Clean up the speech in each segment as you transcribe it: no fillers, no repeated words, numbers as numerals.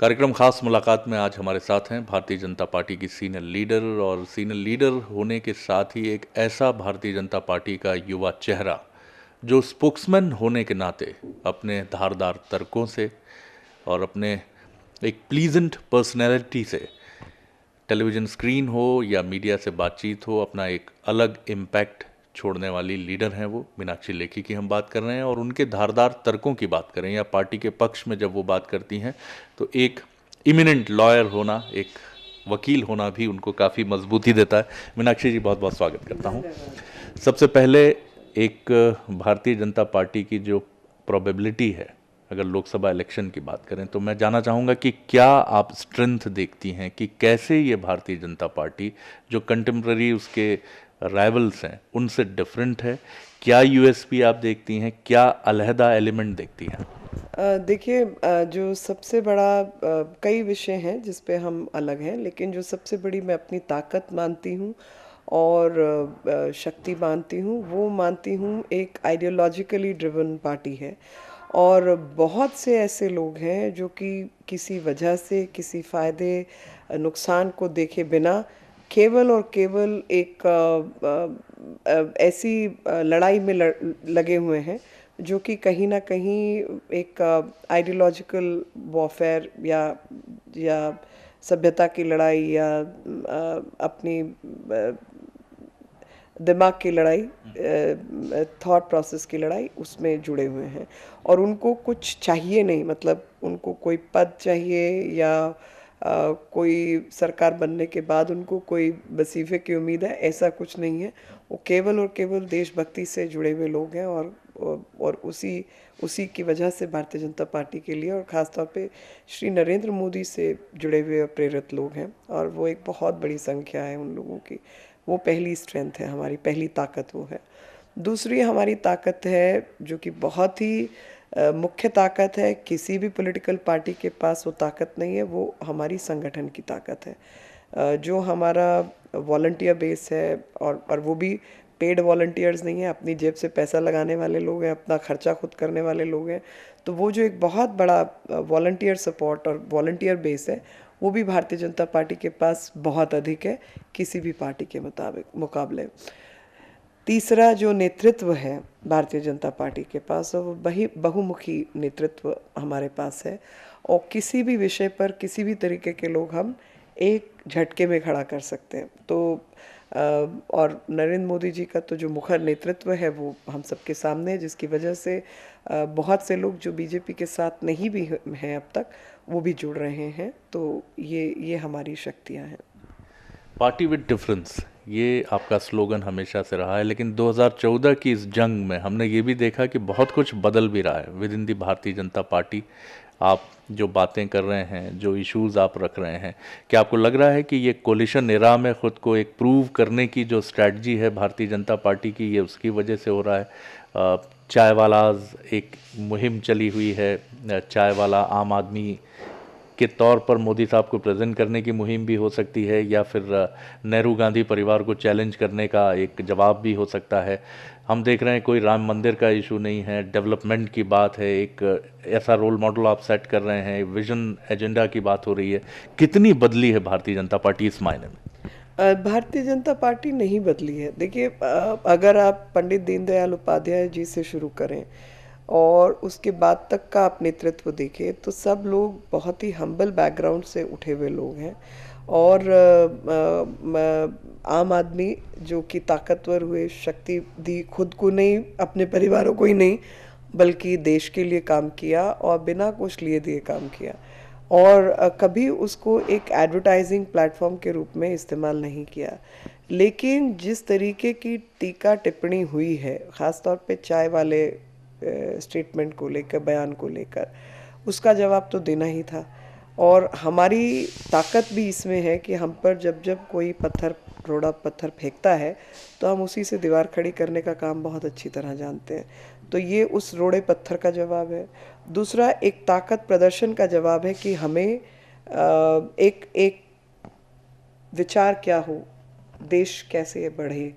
कार्यक्रम खास मुलाकात में आज हमारे साथ हैं भारतीय जनता पार्टी की सीनियर लीडर और सीनियर लीडर होने के साथ ही एक ऐसा भारतीय जनता पार्टी का युवा चेहरा जो स्पोक्समैन होने के नाते अपने धारदार तर्कों से और अपने एक प्लीजेंट पर्सनैलिटी से टेलीविज़न स्क्रीन हो या मीडिया से बातचीत हो अपना एक अलग इम्पैक्ट छोड़ने वाली लीडर हैं वो मीनाक्षी लेखी की हम बात कर रहे हैं। और उनके धारदार तर्कों की बात करें या पार्टी के पक्ष में जब वो बात करती हैं तो एक इमिनेंट लॉयर होना, एक वकील होना भी उनको काफ़ी मजबूती देता है। मीनाक्षी जी, बहुत बहुत स्वागत करता हूँ। सबसे पहले एक भारतीय जनता पार्टी की जो प्रोबेबिलिटी है, अगर लोकसभा इलेक्शन की बात करें तो मैं जानना चाहूँगा कि क्या आप स्ट्रेंथ देखती हैं कि कैसे ये भारतीय जनता पार्टी जो कंटेम्प्ररी उसके राइवल्स हैं उनसे डिफरेंट है? क्या यूएसपी आप देखती हैं, क्या अलहदा एलिमेंट देखती हैं? देखिए, जो सबसे बड़ा कई विषय हैं जिस पे हम अलग हैं, लेकिन जो सबसे बड़ी मैं अपनी ताकत मानती हूँ और शक्ति मानती हूँ, वो मानती हूँ एक आइडियोलॉजिकली ड्रिवन पार्टी है। और बहुत से ऐसे लोग हैं जो कि किसी वजह से किसी फ़ायदे नुकसान को देखे बिना केवल और केवल एक ऐसी लड़ाई में लगे हुए हैं जो कि कहीं ना कहीं एक आइडियोलॉजिकल वॉरफेयर या सभ्यता की लड़ाई या अपनी दिमाग की लड़ाई, थॉट प्रोसेस की लड़ाई, उसमें जुड़े हुए हैं। और उनको कुछ चाहिए नहीं, मतलब उनको कोई पद चाहिए या कोई सरकार बनने के बाद उनको कोई वजीफे की उम्मीद है, ऐसा कुछ नहीं है। वो केवल और केवल देशभक्ति से जुड़े हुए लोग हैं और उसी की वजह से भारतीय जनता पार्टी के लिए और ख़ास तौर पे श्री नरेंद्र मोदी से जुड़े हुए प्रेरित लोग हैं। और वो एक बहुत बड़ी संख्या है उन लोगों की। वो पहली स्ट्रेंथ है हमारी, पहली ताकत वो है। दूसरी हमारी ताकत है जो कि बहुत ही मुख्य ताकत है, किसी भी पॉलिटिकल पार्टी के पास वो ताकत नहीं है, वो हमारी संगठन की ताकत है। जो हमारा वॉलंटियर बेस है और वो भी पेड वॉलंटियर्स नहीं है, अपनी जेब से पैसा लगाने वाले लोग हैं, अपना खर्चा खुद करने वाले लोग हैं। तो वो जो एक बहुत बड़ा वॉलंटियर सपोर्ट और वॉलंटियर बेस है, वो भी भारतीय जनता पार्टी के पास बहुत अधिक है किसी भी पार्टी के मुकाबले। तीसरा जो नेतृत्व है भारतीय जनता पार्टी के पास, वो बहुमुखी नेतृत्व हमारे पास है। और किसी भी विषय पर किसी भी तरीके के लोग हम एक झटके में खड़ा कर सकते हैं। तो और नरेंद्र मोदी जी का तो जो मुखर नेतृत्व है वो हम सबके सामने है, जिसकी वजह से बहुत से लोग जो बीजेपी के साथ नहीं भी हैं अब तक, वो भी जुड़ रहे हैं। तो ये हमारी शक्तियाँ हैं। पार्टी विद डिफरेंस, ये आपका स्लोगन हमेशा से रहा है, लेकिन 2014 की इस जंग में हमने ये भी देखा कि बहुत कुछ बदल भी रहा है with in the Bharatiya Janata party. आप जो बातें कर रहे हैं, जो इश्यूज आप रख रहे हैं, क्या आपको लग रहा है कि ये कोलिशन एरा में खुद को एक प्रूव करने की जो स्ट्रैटेजी है भारतीय जनता पार्टी की, ये उसकी वजह से हो रहा है? चाय वालाज एक मुहिम चली हुई है, चाय वाला आम आदमी के तौर पर मोदी साहब को प्रेजेंट करने की मुहिम भी हो सकती है, या फिर नेहरू गांधी परिवार को चैलेंज करने का एक जवाब भी हो सकता है। हम देख रहे हैं कोई राम मंदिर का इशू नहीं है, डेवलपमेंट की बात है, एक ऐसा रोल मॉडल आप सेट कर रहे हैं, विजन एजेंडा की बात हो रही है। कितनी बदली है भारतीय जनता पार्टी इस मायने में? भारतीय जनता पार्टी नहीं बदली है। देखिए, अगर आप पंडित दीनदयाल उपाध्याय जी से शुरू करें और उसके बाद तक का आप नेतृत्व देखें, तो सब लोग बहुत ही हम्बल बैकग्राउंड से उठे हुए लोग हैं। और आम आदमी जो कि ताकतवर हुए, शक्ति दी, खुद को नहीं, अपने परिवारों को ही नहीं, बल्कि देश के लिए काम किया और बिना कुछ लिए दिए काम किया। और कभी उसको एक एडवर्टाइजिंग प्लेटफॉर्म के रूप में इस्तेमाल नहीं किया। लेकिन जिस तरीके की टीका टिप्पणी हुई है, ख़ास तौर पे चाय वाले स्टेटमेंट को लेकर, बयान को लेकर, उसका जवाब तो देना ही था। और हमारी ताकत भी इसमें है कि हम पर जब जब कोई रोड़ा पत्थर फेंकता है, तो हम उसी से दीवार खड़ी करने का काम बहुत अच्छी तरह जानते हैं। तो ये उस रोड़े पत्थर का जवाब है। दूसरा, एक ताकत प्रदर्शन का जवाब है कि हमें एक एक विचार क्या हो, देश कैसे बढ़े,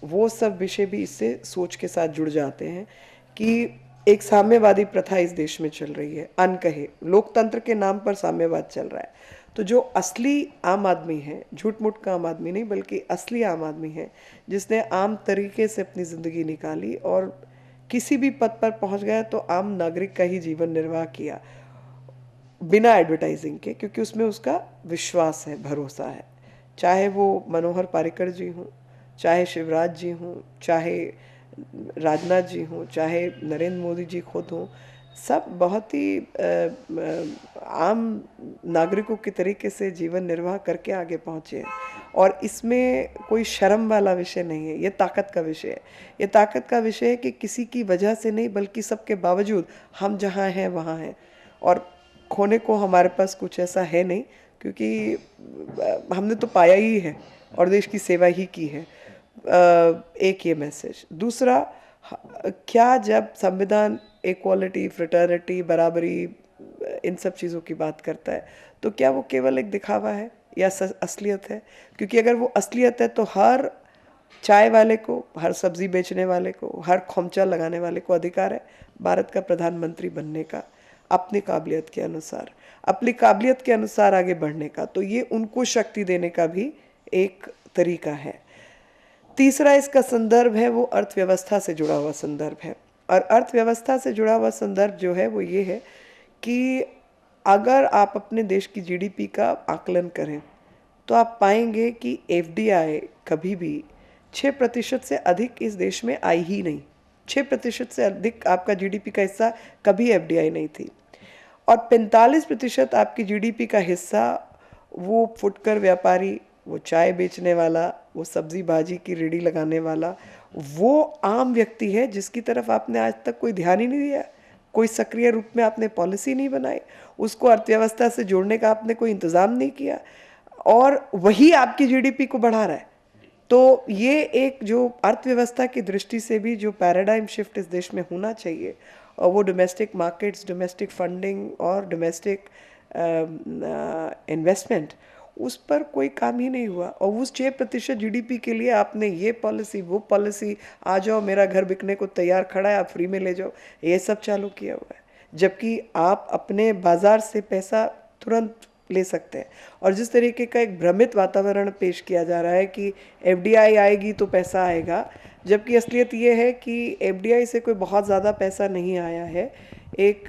वो सब विषय भी इससे सोच के साथ जुड़ जाते हैं कि एक साम्यवादी प्रथा इस देश में चल रही है, अनकहे लोकतंत्र के नाम पर साम्यवाद चल रहा है। तो जो असली आम आदमी है, झूठ मूठ का आम आदमी नहीं बल्कि असली आम आदमी है, जिसने आम तरीके से अपनी ज़िंदगी निकाली और किसी भी पद पर पहुंच गया तो आम नागरिक का ही जीवन निर्वाह किया बिना एडवर्टाइजिंग के, क्योंकि उसमें उसका विश्वास है, भरोसा है। चाहे वो मनोहर पारिकर जी हों, चाहे शिवराज जी हों, चाहे राजनाथ जी हों, चाहे नरेंद्र मोदी जी खुद हों, सब बहुत ही आम नागरिकों के तरीके से जीवन निर्वाह करके आगे पहुँचे हैं। और इसमें कोई शर्म वाला विषय नहीं है, ये ताकत का विषय है। ये ताकत का विषय है कि किसी की वजह से नहीं बल्कि सबके बावजूद हम जहाँ हैं वहाँ हैं, और खोने को हमारे पास कुछ ऐसा है नहीं, क्योंकि हमने तो पाया ही है और देश की सेवा ही की है। एक ये मैसेज। दूसरा, क्या जब संविधान इक्वालिटी, फ्रेटर्निटी, बराबरी, इन सब चीज़ों की बात करता है तो क्या वो केवल एक दिखावा है या असलियत है? क्योंकि अगर वो असलियत है तो हर चाय वाले को, हर सब्जी बेचने वाले को, हर खोमचा लगाने वाले को अधिकार है भारत का प्रधानमंत्री बनने का, अपनी काबिलियत के अनुसार, अपनी काबिलियत के अनुसार आगे बढ़ने का। तो ये उनको शक्ति देने का भी एक तरीका है। तीसरा इसका संदर्भ है वो अर्थव्यवस्था से जुड़ा हुआ संदर्भ है, और अर्थव्यवस्था से जुड़ा हुआ संदर्भ जो है वो ये है कि अगर आप अपने देश की जीडीपी का आकलन करें तो आप पाएंगे कि एफडीआई कभी भी 6% से अधिक इस देश में आई ही नहीं। 6% से अधिक आपका जीडीपी का हिस्सा कभी एफडीआई नहीं थी, और 45% आपकी जीडीपी का हिस्सा वो फुटकर व्यापारी, वो चाय बेचने वाला, वो सब्जी भाजी की रेडी लगाने वाला, वो आम व्यक्ति है जिसकी तरफ आपने आज तक कोई ध्यान ही नहीं दिया, कोई सक्रिय रूप में आपने पॉलिसी नहीं बनाई, उसको अर्थव्यवस्था से जोड़ने का आपने कोई इंतज़ाम नहीं किया, और वही आपकी जीडीपी को बढ़ा रहा है। तो ये एक जो अर्थव्यवस्था की दृष्टि से भी जो पैराडाइम शिफ्ट इस देश में होना चाहिए, और वो डोमेस्टिक मार्केट्स, डोमेस्टिक फंडिंग और डोमेस्टिक इन्वेस्टमेंट, उस पर कोई काम ही नहीं हुआ। और उस 6% जीडीपी के लिए आपने ये पॉलिसी, वो पॉलिसी, आ जाओ मेरा घर बिकने को तैयार खड़ा है, आप फ्री में ले जाओ, ये सब चालू किया हुआ है, जबकि आप अपने बाजार से पैसा तुरंत ले सकते हैं। और जिस तरीके का एक भ्रमित वातावरण पेश किया जा रहा है कि एफडीआई आएगी तो पैसा आएगा, जबकि असलियत ये है कि एफडीआई से कोई बहुत ज़्यादा पैसा नहीं आया है। एक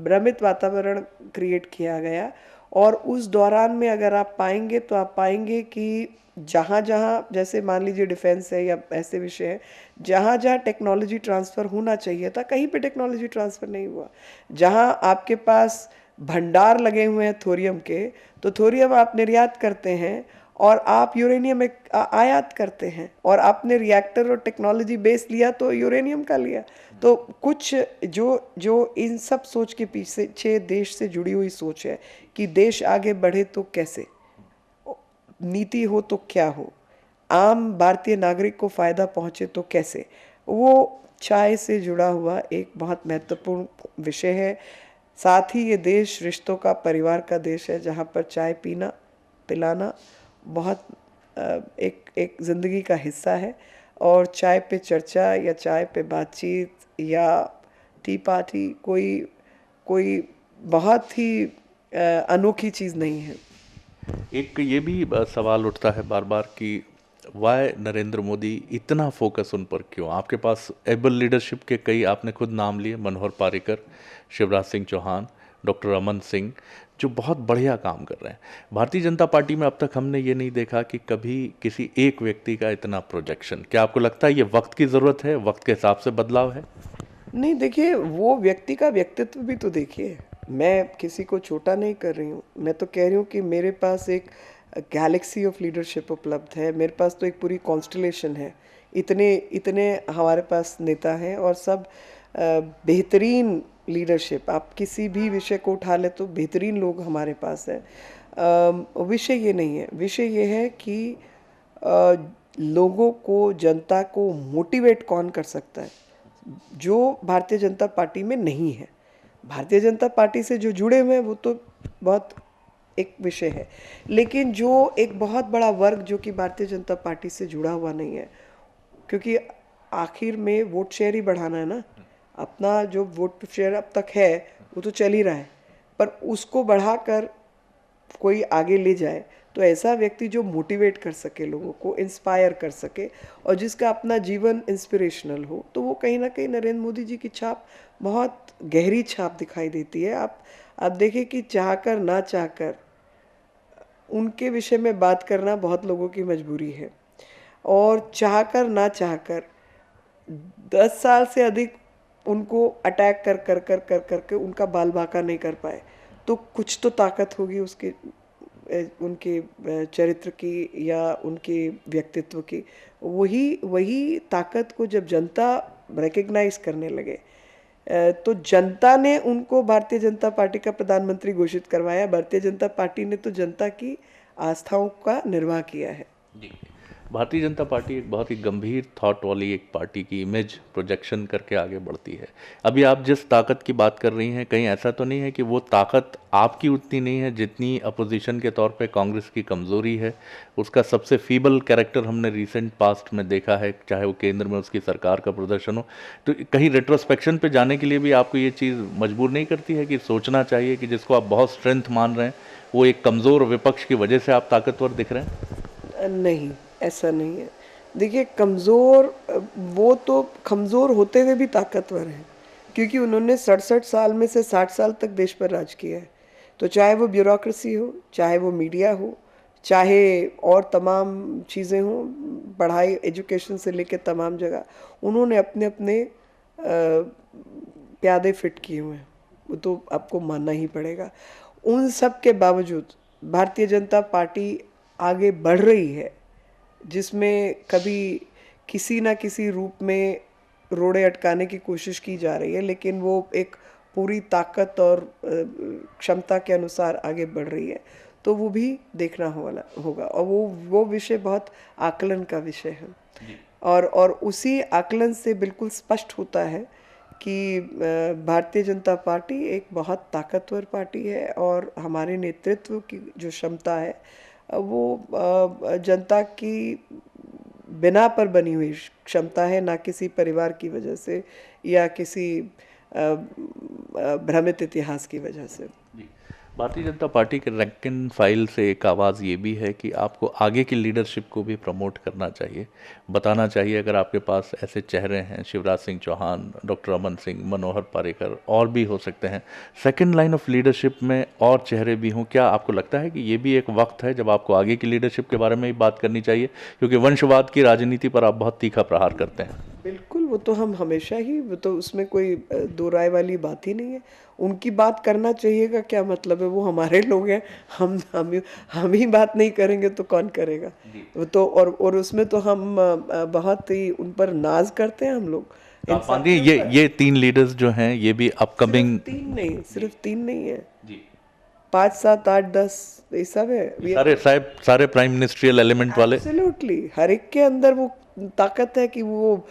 भ्रमित वातावरण क्रिएट किया गया, और उस दौरान में अगर आप पाएंगे तो आप पाएंगे कि जहाँ जहाँ, जैसे मान लीजिए डिफेंस है या ऐसे विषय हैं, जहाँ जहाँ टेक्नोलॉजी ट्रांसफ़र होना चाहिए था कहीं पे टेक्नोलॉजी ट्रांसफ़र नहीं हुआ। जहाँ आपके पास भंडार लगे हुए हैं थोरियम के, तो थोरियम आप निर्यात करते हैं और आप यूरेनियम आयात करते हैं, और आपने रिएक्टर और टेक्नोलॉजी बेस लिया तो यूरेनियम का लिया। तो कुछ जो जो इन सब सोच के पीछे देश से जुड़ी हुई सोच है कि देश आगे बढ़े तो कैसे, नीति हो तो क्या हो, आम भारतीय नागरिक को फ़ायदा पहुँचे तो कैसे, वो चाय से जुड़ा हुआ एक बहुत महत्वपूर्ण विषय है। साथ ही ये देश रिश्तों का, परिवार का देश है, जहाँ पर चाय पीना, पिलाना बहुत एक ज़िंदगी का हिस्सा है, और चाय पे चर्चा या चाय पे बातचीत या टी पार्टी कोई बहुत ही अनोखी चीज़ नहीं है। एक ये भी सवाल उठता है बार बार कि वाई नरेंद्र मोदी इतना फोकस उन पर क्यों? आपके पास एबल लीडरशिप के कई आपने खुद नाम लिए, मनोहर पारिकर, शिवराज सिंह चौहान, डॉक्टर अमन सिंह, जो बहुत बढ़िया काम कर रहे हैं। भारतीय जनता पार्टी में अब तक हमने ये नहीं देखा कि कभी किसी एक व्यक्ति का इतना प्रोजेक्शन। क्या आपको लगता है ये वक्त की ज़रूरत है, वक्त के हिसाब से बदलाव है? नहीं, देखिए वो व्यक्ति का व्यक्तित्व भी तो देखिए। मैं किसी को छोटा नहीं कर रही हूँ, मैं तो कह रही हूँ कि मेरे पास एक गैलेक्सी ऑफ लीडरशिप उपलब्ध है। मेरे पास तो एक पूरी कॉन्स्टलेशन है, इतने इतने हमारे पास नेता हैं, और सब बेहतरीन लीडरशिप। आप किसी भी विषय को उठा ले तो बेहतरीन लोग हमारे पास है। विषय ये नहीं है, विषय ये है कि लोगों को, जनता को मोटिवेट कौन कर सकता है, जो भारतीय जनता पार्टी में नहीं है। भारतीय जनता पार्टी से जो जुड़े हुए हैं वो तो बहुत एक विषय है, लेकिन जो एक बहुत बड़ा वर्ग जो कि भारतीय जनता पार्टी से जुड़ा हुआ नहीं है, क्योंकि आखिर में वोट शेयर ही बढ़ाना है ना। अपना जो वोट शेयर अब तक है वो तो चल ही रहा है, पर उसको बढ़ाकर कोई आगे ले जाए तो ऐसा व्यक्ति जो मोटिवेट कर सके, लोगों को इंस्पायर कर सके और जिसका अपना जीवन इंस्पिरेशनल हो, तो वो कहीं ना कहीं नरेंद्र मोदी जी की छाप बहुत गहरी छाप दिखाई देती है। आप देखिए कि चाहकर ना चाहकर उनके विषय में बात करना बहुत लोगों की मजबूरी है, और चाहकर ना चाहकर 10 साल से अधिक उनको अटैक कर कर कर कर करके उनका बाल बांका नहीं कर पाए, तो कुछ तो ताकत होगी उसके उनके चरित्र की या उनके व्यक्तित्व की। वही वही ताकत को जब जनता रिकग्नाइज करने लगे, तो जनता ने उनको भारतीय जनता पार्टी का प्रधानमंत्री घोषित करवाया। भारतीय जनता पार्टी ने तो जनता की आस्थाओं का निर्वाह किया है। जी। भारतीय जनता पार्टी एक बहुत ही गंभीर थॉट वाली एक पार्टी की इमेज प्रोजेक्शन करके आगे बढ़ती है। अभी आप जिस ताकत की बात कर रही हैं, कहीं ऐसा तो नहीं है कि वो ताकत आपकी उतनी नहीं है जितनी अपोजिशन के तौर पे कांग्रेस की कमज़ोरी है? उसका सबसे फीबल कैरेक्टर हमने रिसेंट पास्ट में देखा है, चाहे वो केंद्र में उसकी सरकार का प्रदर्शन हो। तो कहीं रेट्रोस्पेक्शन पे जाने के लिए भी आपको ये चीज़ मजबूर नहीं करती है कि सोचना चाहिए कि जिसको आप बहुत स्ट्रेंथ मान रहे हैं, वो एक कमज़ोर विपक्ष की वजह से आप ताकतवर दिख रहे हैं? नहीं, ऐसा नहीं है। देखिए, कमज़ोर वो तो कमज़ोर होते हुए भी ताकतवर हैं, क्योंकि उन्होंने 67 साल में से 60 साल तक देश पर राज किया है। तो चाहे वो ब्यूरोक्रेसी हो, चाहे वो मीडिया हो, चाहे और तमाम चीज़ें हों, पढ़ाई एजुकेशन से लेके तमाम जगह उन्होंने अपने अपने प्यादे फिट किए हुए हैं, वो तो आपको मानना ही पड़ेगा। उन सब के बावजूद भारतीय जनता पार्टी आगे बढ़ रही है, जिसमें कभी किसी ना किसी रूप में रोड़े अटकाने की कोशिश की जा रही है, लेकिन वो एक पूरी ताकत और क्षमता के अनुसार आगे बढ़ रही है, तो वो भी देखना होगा। और वो विषय बहुत आकलन का विषय है, और उसी आकलन से बिल्कुल स्पष्ट होता है कि भारतीय जनता पार्टी एक बहुत ताकतवर पार्टी है, और हमारे नेतृत्व की जो क्षमता है वो जनता की बिना पर बनी हुई क्षमता है, ना किसी परिवार की वजह से या किसी भ्रमित इतिहास की वजह से। भारतीय जनता पार्टी के रैंक एंड फाइल से एक आवाज़ ये भी है कि आपको आगे की लीडरशिप को भी प्रमोट करना चाहिए, बताना चाहिए। अगर आपके पास ऐसे चेहरे हैं, शिवराज सिंह चौहान, डॉक्टर रमन सिंह, मनोहर पर्रिकर, और भी हो सकते हैं, सेकंड लाइन ऑफ लीडरशिप में और चेहरे भी हों, क्या आपको लगता है कि ये भी एक वक्त है जब आपको आगे की लीडरशिप के बारे में भी बात करनी चाहिए? क्योंकि वंशवाद की राजनीति पर आप बहुत तीखा प्रहार करते हैं। बिल्कुल, वो तो हम हमेशा ही, वो तो उसमें कोई दो राय वाली बात ही नहीं है। उनकी बात करना चाहिए का क्या मतलब है? वो हमारे लोग हैं, हम ही बात नहीं करेंगे तो कौन करेगा? वो तो और उसमें तो हम बहुत ही उन पर नाज करते हैं हम लोग। आप मानिए ये 3 लीडर्स जो हैं, ये भी अपकमिंग सिर्फ तीन नहीं है, 5, 7, 8, 10 ये सब है। सारे प्राइम मिनिस्ट्रियल एलिमेंट वाले। एब्सोल्युटली, हर एक के अंदर वो ताकत है कि वो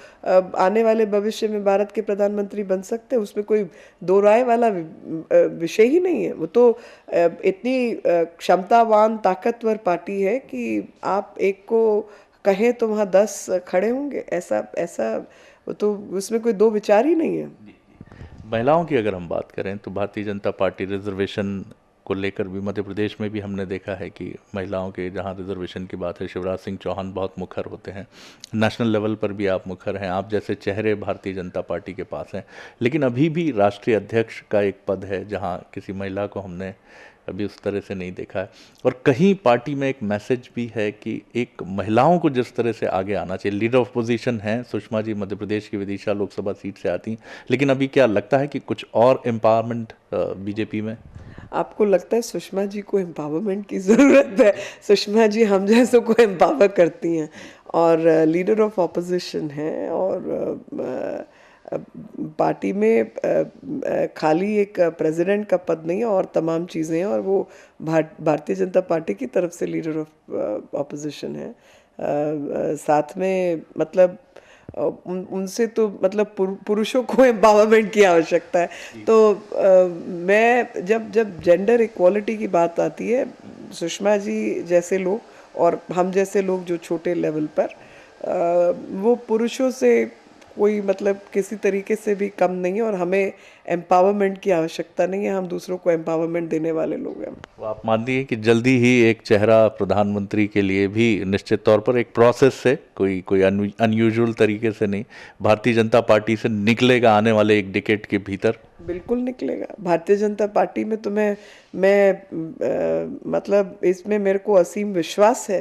आने वाले भविष्य में भारत के प्रधानमंत्री बन सकते हैं। उसमें कोई दो राय वाला विषय ही नहीं है। वो तो इतनी क्षमतावान ताकतवर पार्टी है कि आप एक को कहें तो वहाँ 10 खड़े होंगे, ऐसा ऐसा वो तो उसमें कोई दो विचार ही नहीं है। महिलाओं की अगर हम बात करें तो भारतीय जनता पार्टी रिजर्वेशन को लेकर भी मध्य प्रदेश में भी हमने देखा है कि महिलाओं के जहां रिजर्वेशन की बात है, शिवराज सिंह चौहान बहुत मुखर होते हैं। नेशनल लेवल पर भी आप मुखर हैं, आप जैसे चेहरे भारतीय जनता पार्टी के पास हैं। लेकिन अभी भी राष्ट्रीय अध्यक्ष का एक पद है जहां किसी महिला को हमने अभी उस तरह से नहीं देखा है। और कहीं पार्टी में एक मैसेज भी है कि एक महिलाओं को जिस तरह से आगे आना चाहिए। लीडर ऑफ पोजीशन हैं सुषमा जी, मध्य प्रदेश की विदिशा लोकसभा सीट से आती हैं, लेकिन अभी क्या लगता है कि कुछ और एम्पावरमेंट बीजेपी में? आपको लगता है सुषमा जी को एम्पावरमेंट की ज़रूरत है? सुषमा जी हम जैसों को एम्पावर करती हैं, और लीडर ऑफ ऑपोजिशन हैं, और पार्टी में खाली एक प्रेसिडेंट का पद नहीं है और तमाम चीज़ें हैं, और वो भारतीय जनता पार्टी की तरफ से लीडर ऑफ ऑपोजिशन है। साथ में मतलब उनसे तो मतलब पुरुषों को एम्पावरमेंट की आवश्यकता है। तो मैं जब जेंडर इक्वालिटी की बात आती है, सुषमा जी जैसे लोग और हम जैसे लोग जो छोटे लेवल पर वो पुरुषों से कोई मतलब किसी तरीके से भी कम नहीं है और हमें एम्पावरमेंट की आवश्यकता नहीं है, हम दूसरों को एम्पावरमेंट देने वाले लोग हैं। तो आप मानती हैं कि जल्दी ही एक चेहरा प्रधानमंत्री के लिए भी निश्चित तौर पर एक प्रोसेस से कोई अनयूजुअल तरीके से नहीं, भारतीय जनता पार्टी से निकलेगा आने वाले एक डिकेड के भीतर? बिल्कुल निकलेगा। भारतीय जनता पार्टी में तो मतलब इसमें मेरे को असीम विश्वास है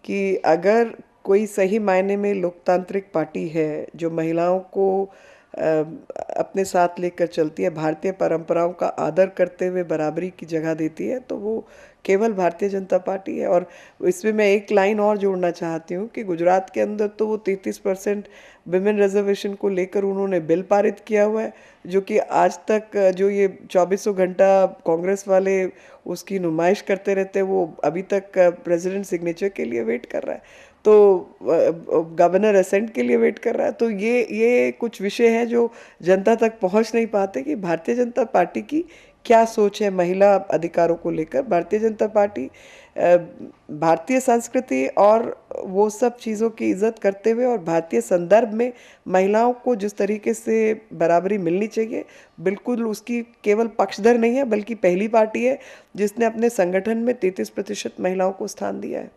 कि अगर कोई सही मायने में लोकतांत्रिक पार्टी है जो महिलाओं को अपने साथ लेकर चलती है, भारतीय परंपराओं का आदर करते हुए बराबरी की जगह देती है, तो वो केवल भारतीय जनता पार्टी है। और इसमें मैं एक लाइन और जोड़ना चाहती हूँ कि गुजरात के अंदर तो वो 33% विमेन रिजर्वेशन को लेकर उन्होंने बिल पारित किया हुआ है, जो कि आज तक जो ये 2400 घंटा कांग्रेस वाले उसकी नुमाइश करते रहते हैं, वो अभी तक प्रेसिडेंट सिग्नेचर के लिए वेट कर रहा है, तो गवर्नर असेंट के लिए वेट कर रहा है। तो ये कुछ विषय हैं जो जनता तक पहुंच नहीं पाते कि भारतीय जनता पार्टी की क्या सोच है महिला अधिकारों को लेकर। भारतीय जनता पार्टी भारतीय संस्कृति और वो सब चीज़ों की इज्जत करते हुए और भारतीय संदर्भ में महिलाओं को जिस तरीके से बराबरी मिलनी चाहिए, बिल्कुल उसकी केवल पक्षधर नहीं है, बल्कि पहली पार्टी है जिसने अपने संगठन में 33% महिलाओं को स्थान दिया है।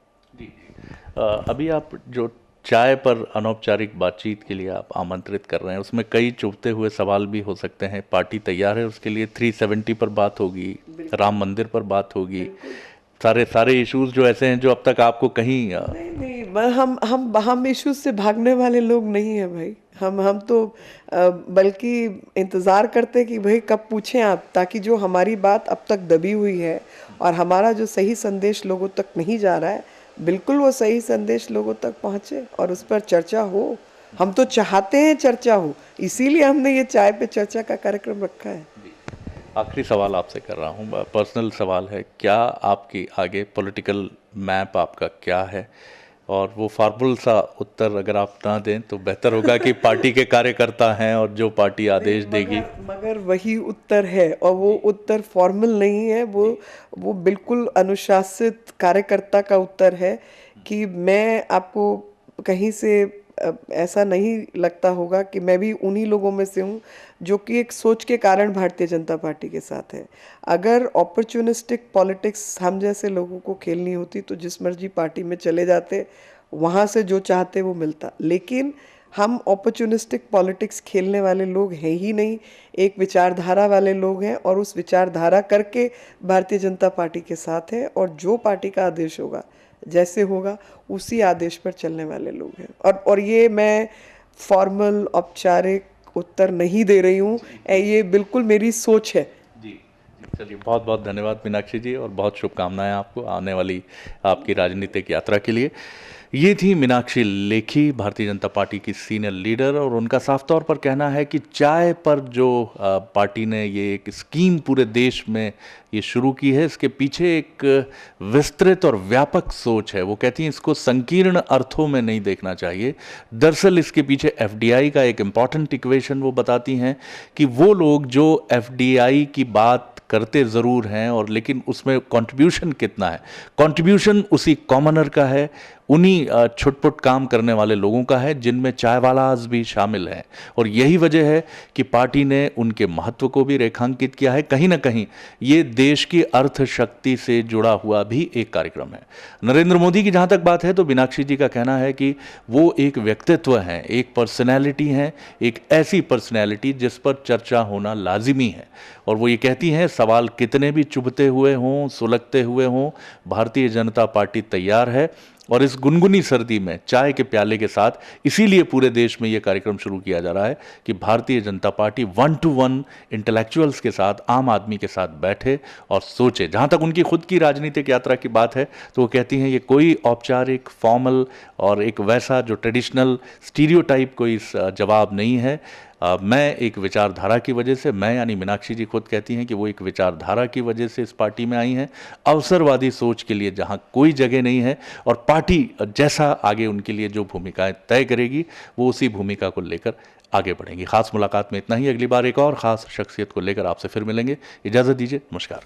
अभी आप जो चाय पर अनौपचारिक बातचीत के लिए आप आमंत्रित कर रहे हैं, उसमें कई चुभते हुए सवाल भी हो सकते हैं। पार्टी तैयार है उसके लिए? 370 पर बात होगी, राम मंदिर पर बात होगी, सारे इश्यूज जो ऐसे हैं जो अब तक आपको कहीं नहीं, हम इश्यूज से भागने वाले लोग नहीं हैं भाई। हम तो बल्कि इंतज़ार करते कि भाई कब पूछें आप, ताकि जो हमारी बात अब तक दबी हुई है और हमारा जो सही संदेश लोगों तक नहीं जा रहा है, बिल्कुल वो सही संदेश लोगों तक पहुंचे और उस पर चर्चा हो। हम तो चाहते हैं चर्चा हो, इसीलिए हमने ये चाय पे चर्चा का कार्यक्रम रखा है। आखिरी सवाल आपसे कर रहा हूँ, पर्सनल सवाल है, क्या आपकी आगे पॉलिटिकल मैप आपका क्या है? और वो फॉर्मल सा उत्तर अगर आप ना दें तो बेहतर होगा कि पार्टी के कार्यकर्ता हैं और जो पार्टी आदेश देगी। मगर वही उत्तर है और वो उत्तर फॉर्मल नहीं है, वो बिल्कुल अनुशासित कार्यकर्ता का उत्तर है कि मैं आपको कहीं से ऐसा नहीं लगता होगा कि मैं भी उन्हीं लोगों में से हूँ जो कि एक सोच के कारण भारतीय जनता पार्टी के साथ है। अगर अपॉर्चुनिस्टिक पॉलिटिक्स हम जैसे लोगों को खेलनी होती तो जिस मर्जी पार्टी में चले जाते, वहाँ से जो चाहते वो मिलता, लेकिन हम अपॉर्चुनिस्टिक पॉलिटिक्स खेलने वाले लोग हैं ही नहीं, एक विचारधारा वाले लोग हैं और उस विचारधारा करके भारतीय जनता पार्टी के साथ है और जो पार्टी का आदेश होगा, जैसे होगा, उसी आदेश पर चलने वाले लोग हैं। और ये मैं फॉर्मल औपचारिक उत्तर नहीं दे रही हूँ, ये बिल्कुल मेरी सोच है। जी, चलिए, बहुत बहुत धन्यवाद मीनाक्षी जी और बहुत शुभकामनाएं आपको आने वाली आपकी राजनीतिक यात्रा के लिए। ये थी मीनाक्षी लेखी, भारतीय जनता पार्टी की सीनियर लीडर, और उनका साफ तौर पर कहना है कि चाय पर जो पार्टी ने ये एक स्कीम पूरे देश में ये शुरू की है, इसके पीछे एक विस्तृत और व्यापक सोच है। वो कहती हैं इसको संकीर्ण अर्थों में नहीं देखना चाहिए। दरअसल इसके पीछे एफडीआई का एक इम्पॉर्टेंट इक्वेशन वो बताती हैं कि वो लोग जो एफडीआई की बात करते ज़रूर हैं और लेकिन उसमें कंट्रीब्यूशन कितना है, कंट्रीब्यूशन उसी कॉमनर का है, उन्हीं छुटपुट काम करने वाले लोगों का है, जिनमें चाय वालाज भी शामिल हैं। और यही वजह है कि पार्टी ने उनके महत्व को भी रेखांकित किया है। कहीं ना कहीं ये देश की अर्थशक्ति से जुड़ा हुआ भी एक कार्यक्रम है। नरेंद्र मोदी की जहाँ तक बात है तो मीनाक्षी जी का कहना है कि वो एक व्यक्तित्व हैं, एक पर्सनैलिटी हैं, एक ऐसी पर्सनैलिटी जिस पर चर्चा होना लाजिमी है। और वो ये कहती हैं सवाल कितने भी चुभते हुए हों, सुलगते हुए हों, भारतीय जनता पार्टी तैयार है। और इस गुनगुनी सर्दी में चाय के प्याले के साथ इसीलिए पूरे देश में ये कार्यक्रम शुरू किया जा रहा है कि Bharatiya Janata party 1-to-1 intellectuals के साथ, आम आदमी के साथ बैठे और सोचे। जहाँ तक उनकी खुद की राजनीतिक यात्रा की बात है तो वो कहती हैं ये कोई औपचारिक, फॉर्मल और एक वैसा जो ट्रेडिशनल स्टीरियोटाइप कोई जवाब नहीं है। मैं एक विचारधारा की वजह से, मैं यानी मीनाक्षी जी खुद कहती हैं कि वो एक विचारधारा की वजह से इस पार्टी में आई हैं, अवसरवादी सोच के लिए जहां कोई जगह नहीं है, और पार्टी जैसा आगे उनके लिए जो भूमिकाएं तय करेगी वो उसी भूमिका को लेकर आगे बढ़ेंगी। खास मुलाकात में इतना ही, अगली बार एक और ख़ास शख्सियत को लेकर आपसे फिर मिलेंगे। इजाज़त दीजिए, नमस्कार।